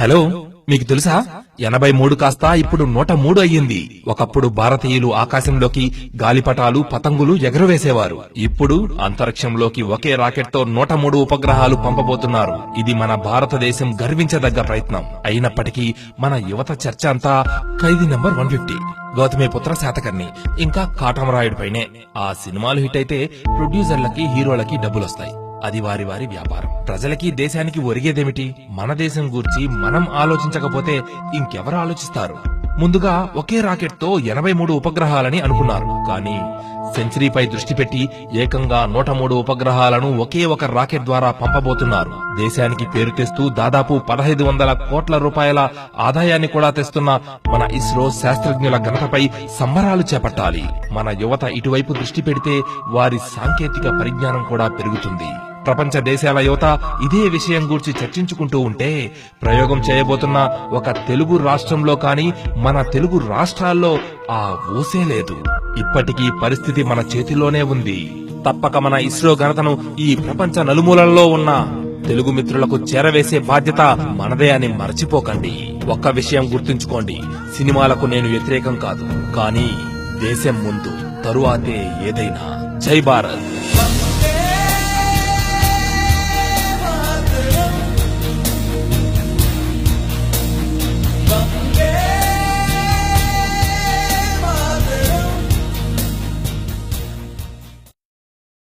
Hello, మీకు తెలుసా 83 కాస్త ఇప్పుడు 103 అయ్యింది. ఒకప్పుడు భారతీయులు ఆకాశంలోకి గాలిపటాలు, పతంగులు ఎగరవేసేవారు. ఇప్పుడు అంతరిక్షంలోకి ఒకే రాకెట్ తో 103 ఉపగ్రహాలు పంపబోతున్నారు. ఇది మన భారతదేశం గర్వించదగ్గ ప్రయత్నం. అయినప్పటికీ మన యువత చర్చ అంతా ఖైదీ నంబర్ 150, గౌతమిపుత్ర శాతకర్ణి, ఇంకా కాటమరాయుడు పైనే. ఆ సినిమాలు హిట్ అయితే ప్రొడ్యూసర్లకి, హీరోలకి డబ్బులొస్తాయి. అది వారి వారి వ్యాపారం. ప్రజలకి, దేశానికి ఒరిగేదేమిటి? మన దేశం గురించి మనం ఆలోచించకపోతే ఇంకెవరు ఆలోచిస్తారు? ముందుగా ఒకే రాకెట్ తో 83 ఉపగ్రహాలని అనుకున్నారు. కానీ సెంచరీపై దృష్టి పెట్టి ఏకంగా 103 ఉపగ్రహాలను ఒకే ఒక రాకెట్ ద్వారా పంపబోతున్నారు. దేశానికి పేరు తెస్తూ దాదాపు 1500 కోట్ల రూపాయల ఆదాయాన్ని కూడా తెస్తున్న మన ఇస్రో శాస్త్రజ్ఞుల ఘనతపై సంబరాలు చేపట్టాలి. మన యువత ఇటువైపు దృష్టి పెడితే వారి సాంకేతిక పరిజ్ఞానం కూడా పెరుగుతుంది. ప్రపంచ దేశాల యువత ఇదే విషయం గురించి చర్చించుకుంటూ ఉంటే ప్రయోగం చేయబోతున్న ఒక తెలుగు రాష్ట్రంలో కానీ, మన తెలుగు రాష్ట్రాల్లో ఆ ఊసే లేదు. ఇప్పటికీ పరిస్థితి మన చేతిలోనే ఉంది. తప్పక మన ఇస్రో ఘనతను ఈ ప్రపంచ నలుమూలల్లో ఉన్న తెలుగు మిత్రులకు చేరవేసే బాధ్యత మనదే అని మర్చిపోకండి. ఒక్క విషయం గుర్తుంచుకోండి, సినిమాలకు నేను వ్యతిరేకం కాదు, కానీ దేశం ముందు, తరువాతే ఏదైనా. జై భారత్.